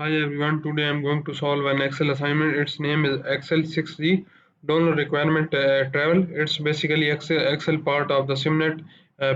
Hi everyone, today I'm going to solve an Excel assignment. Its name is Excel 6G Donor Requirement Travel. It's basically Excel part of the Simnet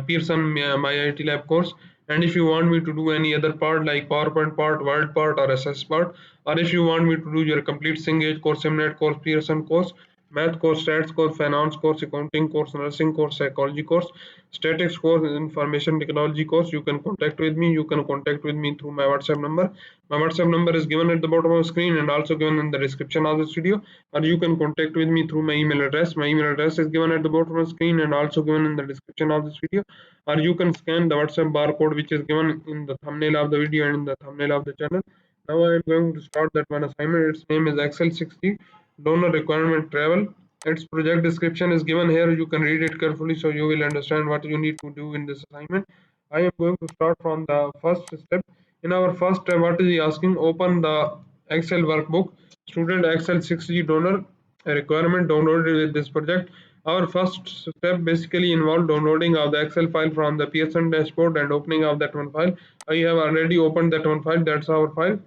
Pearson MyITLab course. And if you want me to do any other part like PowerPoint part, Word part, or SS part, or if you want me to do your complete Cengage course, Simnet course, Pearson course, math course, stats course, finance course, accounting course, nursing course, psychology course, statics course, information technology course, you can contact with me. You can contact with me through my WhatsApp number. My WhatsApp number is given at the bottom of the screen and also given in the description of this video. Or you can contact with me through my email address. My email address is given at the bottom of the screen and also given in the description of this video. Or you can scan the WhatsApp barcode which is given in the thumbnail of the video and in the thumbnail of the channel. Now I am going to start that one assignment. Its name is Excel 60 Donor Requirement Travel. Its project description is given here. You can read it carefully so you will understand what you need to do in this assignment. I am going to start from the first step. In our first step, what is he asking? Open the Excel workbook. Student Excel 6G donor requirement downloaded with this project. Our first step basically involved downloading of the Excel file from the Pearson dashboard and opening of that one file. I have already opened that one file. That's our file.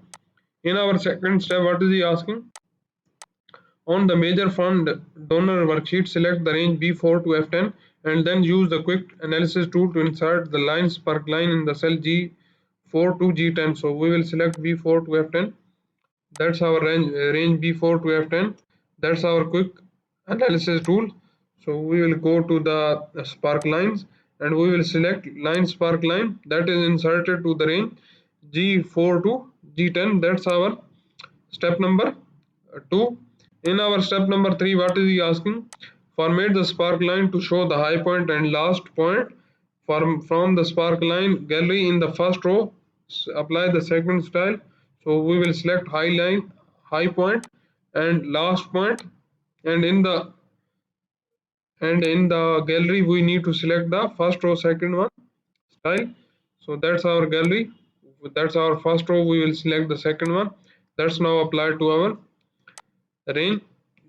In our second step, what is he asking? On the major fund donor worksheet, select the range B4 to F10 and then use the quick analysis tool to insert the lines per line in the cell G4 to G10. So we will select B4 to F10. That's our range B4 to F10. That's our quick analysis tool. So we will go to the spark lines and we will select line spark line that is inserted to the range G4 to G10. That's our step number 2. In our step number 3, what is he asking? Format the spark line to show the high point and last point from the spark line gallery in the first row. Apply the second style. So we will select high line, high point, and last point, and in the gallery we need to select the first row, second one style. So that's our gallery. That's our first row. We will select the second one. That's now applied to our range.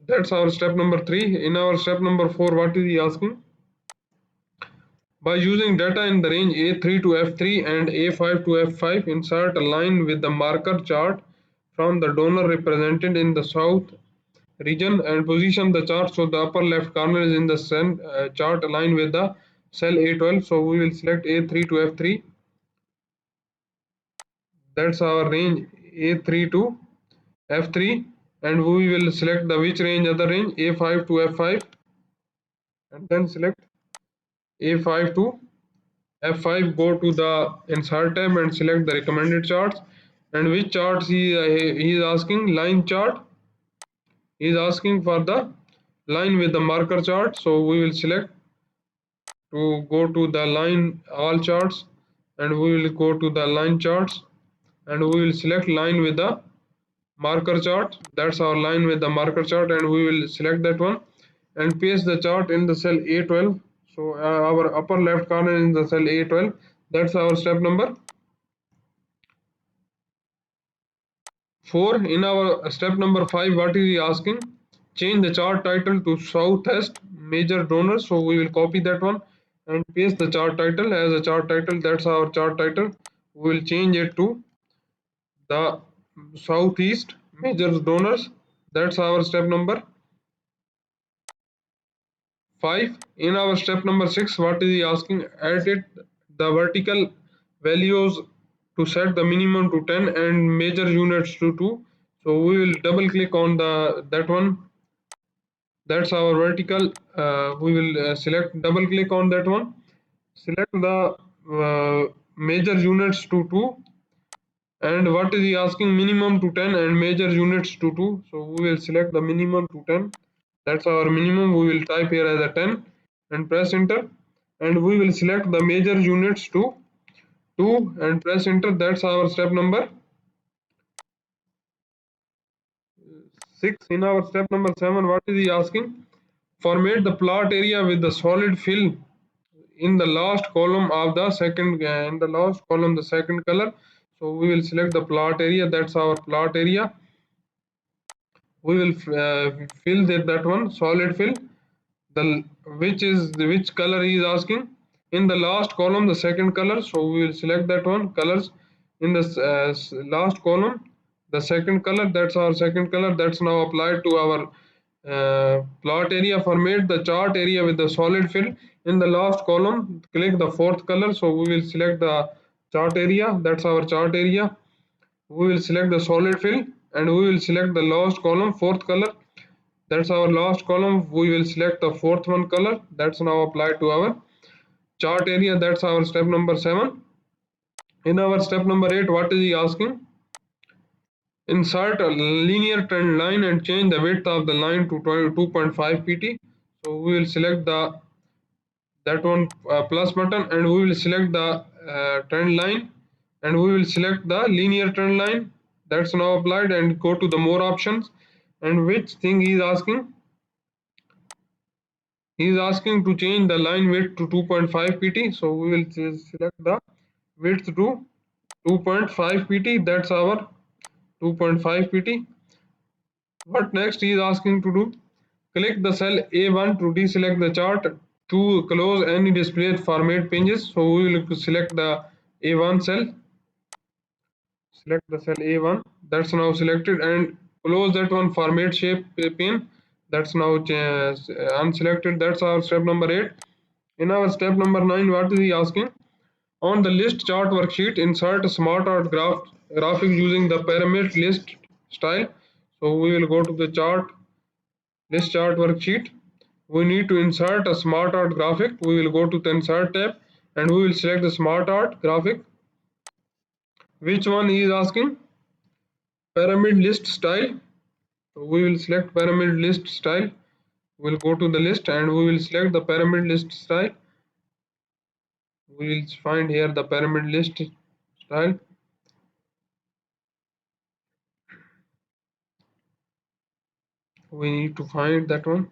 That's our step number 3. In our step number 4, what is he asking? By using data in the range A3 to F3 and A5 to F5, insert a line with the marker chart from the donor represented in the south region and position the chart so the upper left corner is in the chart aligned with the cell A12. So we will select A3 to F3. That's our range A3 to F3, and we will select the which range, other range A5 to F5, and then select A5 to F5. Go to the insert tab and select the recommended charts. And which charts he is asking? Line chart. He is asking for the line with the marker chart. So we will select to go to the line all charts, and we will go to the line charts, and we will select line with the marker chart. That's our line with the marker chart, and we will select that one and paste the chart in the cell A12. So our upper left corner is in the cell A12. That's our step number 4. In our step number 5, what is he asking? Change the chart title to Southwest Major Donors. So we will copy that one and paste the chart title as a chart title. That's our chart title. We will change it to the Southeast Major Donors. That's our step number 5. In our step number 6, what is he asking? Edit the vertical values to set the minimum to 10 and major units to 2. So we will double click on that one. That's our vertical. We will select, double click on that one. Select the major units to 2. And what is he asking? Minimum to 10 and major units to 2. So we will select the minimum to 10. That's our minimum. We will type here as a 10 and press enter. And we will select the major units to 2 and press enter. That's our step number 6. In our step number 7, what is he asking? Format the plot area with the solid fill in the last column of the second the second color. So we will select the plot area. That's our plot area. We will fill that one solid fill, the which color he is asking. In the last column, the second color. So we will select that one colors in the last column. the second color, that's our second color. That's now applied to our plot area. Format the chart area with the solid fill. In the last column, click the fourth color. So we will select the chart area. That's our chart area. We will select the solid fill and we will select the last column, fourth color. That's our last column. We will select the fourth one color. That's now applied to our chart area. That's our step number 7. In our step number 8, what is he asking? Insert a linear trend line and change the width of the line to 2.5 pt. So we will select the that one plus button and we will select the trend line and we will select the linear trend line. That's now applied and go to the more options. And which thing he is asking? He is asking to change the line width to 2.5 pt. So we will select the width to 2.5 pt. That's our 2.5 pt. What next he is asking to do? Click the cell A1 to deselect the chart to close any display format pages. So we will select the A1 cell. Select the cell A1. That's now selected and close that one format shape pane. That's now unselected. That's our step number 8. In our step number 9, what is he asking? On the list chart worksheet, insert a smart art graphic using the pyramid list style. So we will go to the list chart worksheet. We need to insert a smart art graphic. We will go to the insert tab and we will select the smart art graphic. Which one he is asking? Pyramid list style. So we will select pyramid list style. We will go to the list and we will select the pyramid list style. We will find here the pyramid list style. We need to find that one.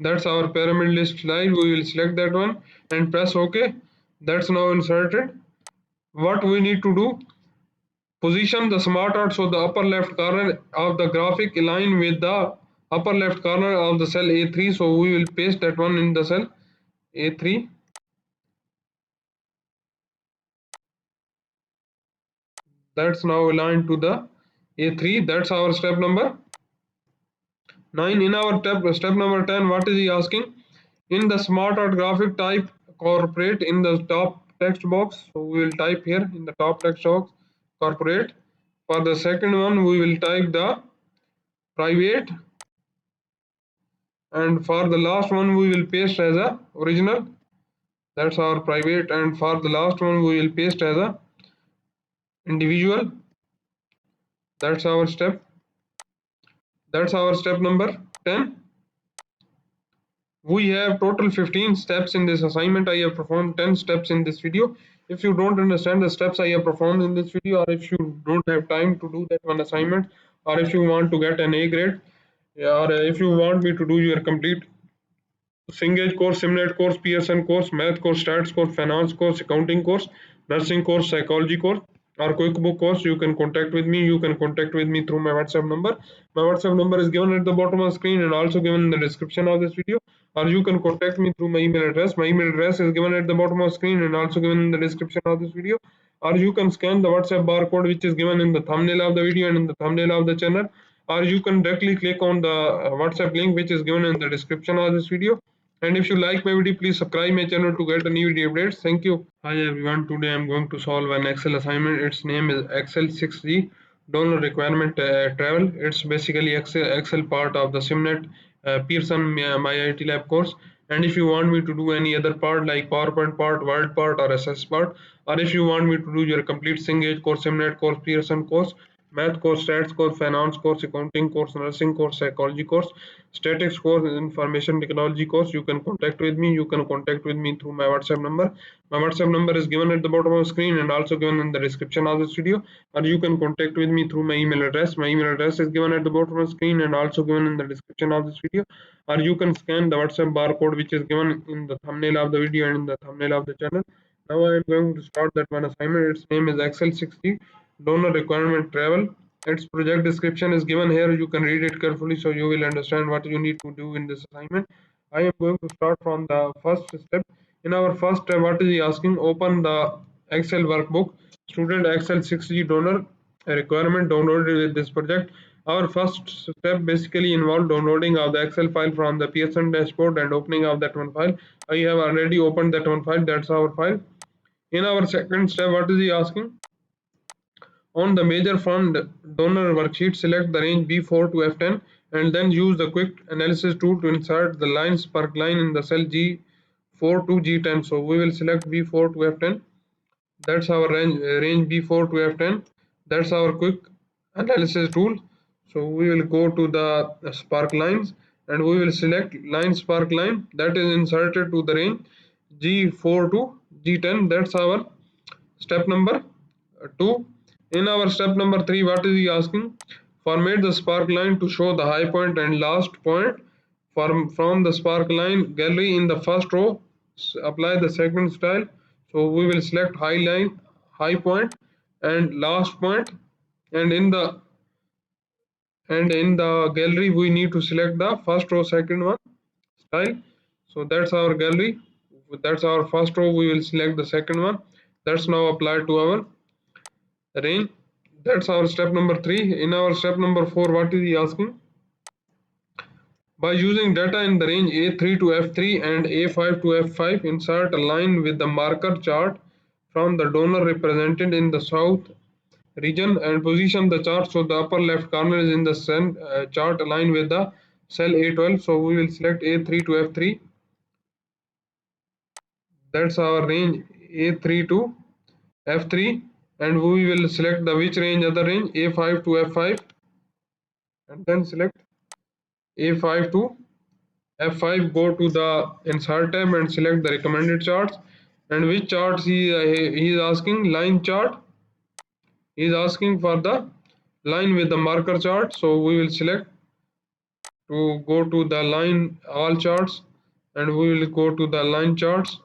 That's our pyramid list slide. We will select that one and press OK. That's now inserted. What we need to do? Position the smart art so the upper left corner of the graphic align with the upper left corner of the cell A3. So we will paste that one in the cell A3. That's now aligned to the A3. That's our step number 9. In our step number 10, what is he asking? In the smart art graphic, type corporate in the top text box. So we will type here in the top text box corporate. For the second one, we will type the private. And for the last one, we will paste as a original. That's our private. And for the last one, we will paste as a individual. That's our step. That's our step number 10. We have total 15 steps in this assignment. I have performed 10 steps in this video. If you don't understand the steps I have performed in this video, or if you don't have time to do that one assignment, or if you want to get an A grade, or if you want me to do your complete Cengage course, Simnet course, Pearson course, math course, stats course, finance course, accounting course, nursing course, psychology course, or QuickBook course, you can contact with me. You can contact with me through my WhatsApp number. My WhatsApp number is given at the bottom of the screen and also given in the description of this video. Or you can contact me through my email address. My email address is given at the bottom of the screen and also given in the description of this video. Or you can scan the WhatsApp barcode which is given in the thumbnail of the video and in the thumbnail of the channel. Or you can directly click on the WhatsApp link which is given in the description of this video. And if you like my video, please subscribe my channel to get a new video updates. Thank you. Hi everyone. Today I am going to solve an Excel assignment. Its name is Excel 6G. Download requirement travel. It's basically Excel part of the Simnet Pearson MyITLab course. And if you want me to do any other part like PowerPoint part, Word part, or SS part, or if you want me to do your complete Cengage course, Simnet course, Pearson course, math course, stats course, finance course, accounting course, nursing course, psychology course, statistics course, information technology course. You can contact with me. You can contact with me through my WhatsApp number. My WhatsApp number is given at the bottom of the screen and also given in the description of this video. Or you can contact with me through my email address. My email address is given at the bottom of the screen and also given in the description of this video. Or you can scan the WhatsApp barcode which is given in the thumbnail of the video and in the thumbnail of the channel. Now I am going to start that one assignment. Its name is Excel 60 donor requirement travel. Its project description is given here. You can read it carefully so you will understand what you need to do in this assignment. I am going to start from the first step. In our first step, what is he asking? Open the Excel workbook. Student Excel 6G donor requirement downloaded with this project. Our first step basically involved downloading of the Excel file from the Pearson dashboard and opening of that one file. I have already opened that one file. That's our file. In our second step, what is he asking? On the major fund donor worksheet, select the range B4 to F10 and then use the quick analysis tool to insert the lines per line in the cell G4 to G10. So we will select B4 to F10. That's our range B4 to F10. That's our quick analysis tool. So we will go to the spark lines and we will select line spark line that is inserted to the range G4 to G10. That's our step number 2. In our step number 3, what is he asking? Format the spark line to show the high point and last point from the spark line gallery in the first row. Apply the second style. So we will select high line, high point, and last point, and in the gallery we need to select the first row, second one style. So that's our gallery. That's our first row. We will select the second one. That's now applied to our range. That's our step number 3. In our step number 4, what is he asking? By using data in the range A3 to F3 and A5 to F5, insert a line with the marker chart from the donor represented in the south region and position the chart so the upper left corner is in the chart aligned with the cell A12. So we will select A3 to F3. That's our range A3 to F3, and we will select the which range, other range A5 to F5, and then select A5 to F5. Go to the insert tab and select the recommended charts. And which charts he is asking? Line chart. He is asking for the line with the marker chart. So we will select to go to the line all charts, and we will go to the line charts,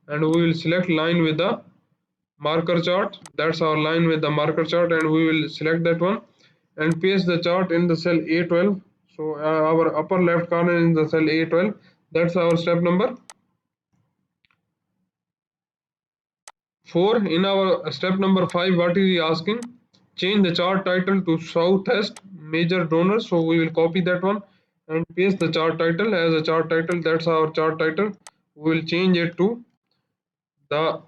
and we will select line with the marker chart. That's our line with the marker chart, and we will select that one and paste the chart in the cell A12. So our upper left corner in the cell A12. That's our step number 4. In our step number 5, what is he asking? Change the chart title to Southwest Major Donor. So we will copy that one and paste the chart title as a chart title. That's our chart title. We will change it to the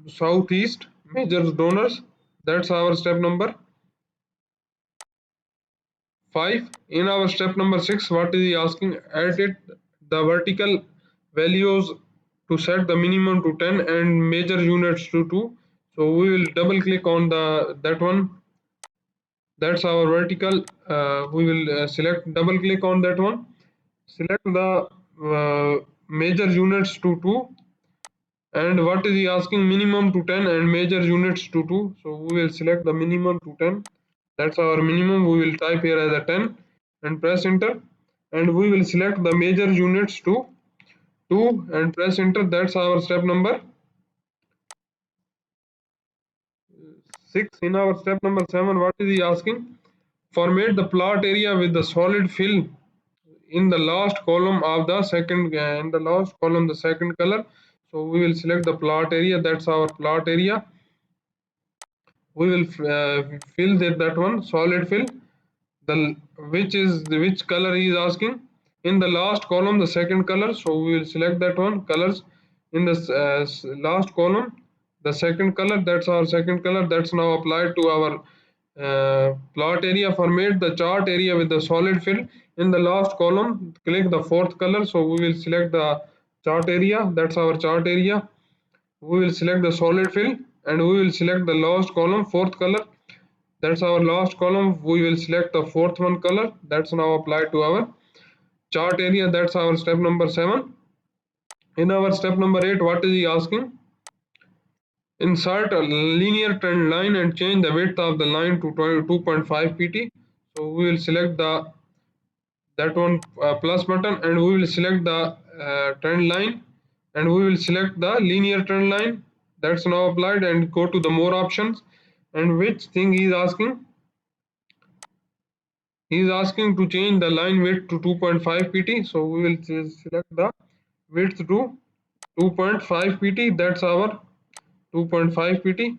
Southeast Major Donors. That's our step number 5. In our step number 6, what is he asking? Edit the vertical values to set the minimum to 10 and major units to 2. So we will double click on that one. That's our vertical. We will select, double click on that one. Select the major units to 2. And what is he asking? Minimum to 10 and major units to 2. So we will select the minimum to 10. That's our minimum. We will type here as a 10 and press enter. And we will select the major units to 2 and press enter. That's our step number 6. In our step number 7, what is he asking? Format the plot area with the solid fill in the last column of the second in the last column the second color. So we will select the plot area. That's our plot area. We will fill that one solid fill, the which color he is asking. In the last column the second color, so we will select that one, colors in the last column the second color. That's our second color. That's now applied to our plot area. Format the chart area with the solid fill in the last column. Click the fourth color, so we will select the chart area. That's our chart area. We will select the solid fill and we will select the last column, fourth color. That's our last column. We will select the fourth one color. That's now applied to our chart area. That's our step number 7. In our step number 8, what is he asking? Insert a linear trend line and change the width of the line to 2.5 pt. So we will select the that one plus button, and we will select the trend line, and we will select the linear trend line. That's now applied, and go to the more options. And which thing he is asking? He is asking to change the line width to 2.5 pt. So we will select the width to 2.5 pt. That's our 2.5 pt.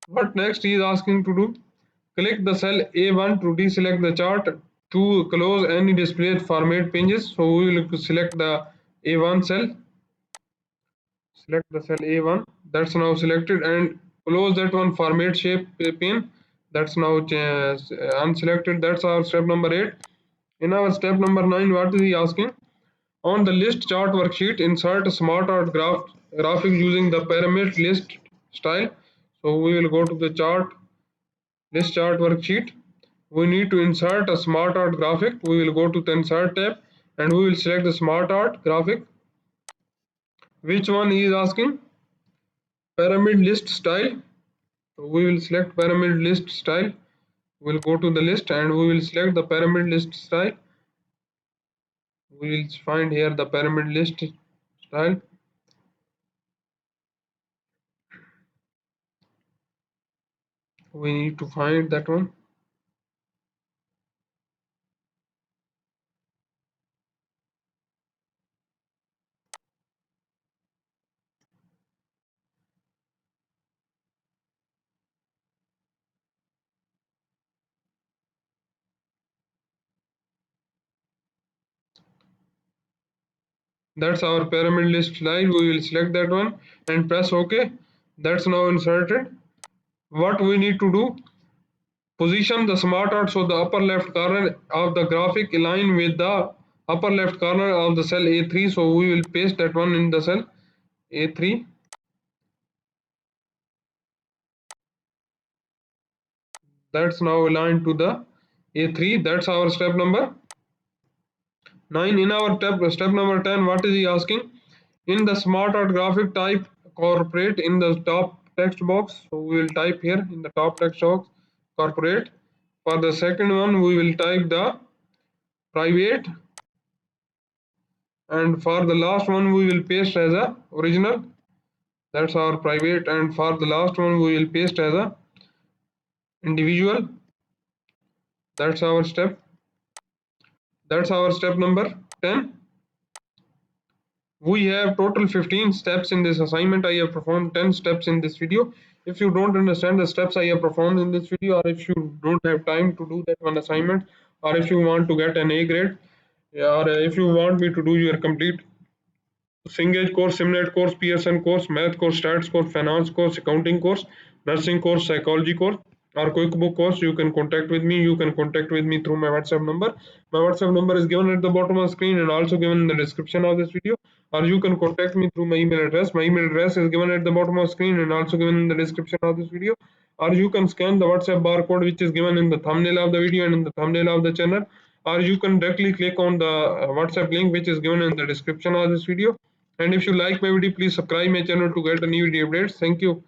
What next he is asking to do? Click the cell A1 to deselect the chart to close any display format pages. So we will select the A1 cell. Select the cell A1. That's now selected, and close that one format shape pane. That's now unselected. That's our step number 8. In our step number 9, what is he asking? On the list chart worksheet, insert a smart art graphic using the pyramid list style. So we will go to the list chart worksheet. We need to insert a smart art graphic. We will go to the insert tab, and we will select the smart art graphic. Which one he is asking? Pyramid list style. So we will select pyramid list style. We will go to the list, and we will select the pyramid list style. We will find here the pyramid list style. We need to find that one. That's our pyramid list slide. We will select that one and press OK. That's now inserted. What we need to do? Position the smart art so the upper left corner of the graphic align with the upper left corner of the cell A3. So we will paste that one in the cell A3. That's now aligned to the A3. That's our step number 9. In our step number 10, what is he asking? In the smart art graphic, type corporate in the top text box. So we will type here in the top text box corporate. For the second one, we will type the private, and for the last one we will paste as a original. That's our private, and for the last one we will paste as a individual. That's our step. That's our step number 10. We have total 15 steps in this assignment. I have performed 10 steps in this video. If you don't understand the steps I have performed in this video, or if you don't have time to do that one assignment, or if you want to get an A grade, or if you want me to do your complete Cengage course, Simnet course, Pearson course, math course, stats course, finance course, accounting course, nursing course, psychology course, or QuickBook course, you can contact with me. You can contact with me through my WhatsApp number. My WhatsApp number is given at the bottom of the screen and also given in the description of this video. Or you can contact me through my email address. My email address is given at the bottom of the screen and also given in the description of this video. Or you can scan the WhatsApp barcode which is given in the thumbnail of the video and in the thumbnail of the channel. Or you can directly click on the WhatsApp link which is given in the description of this video. And if you like my video, please subscribe my channel to get a new video updates. Thank you.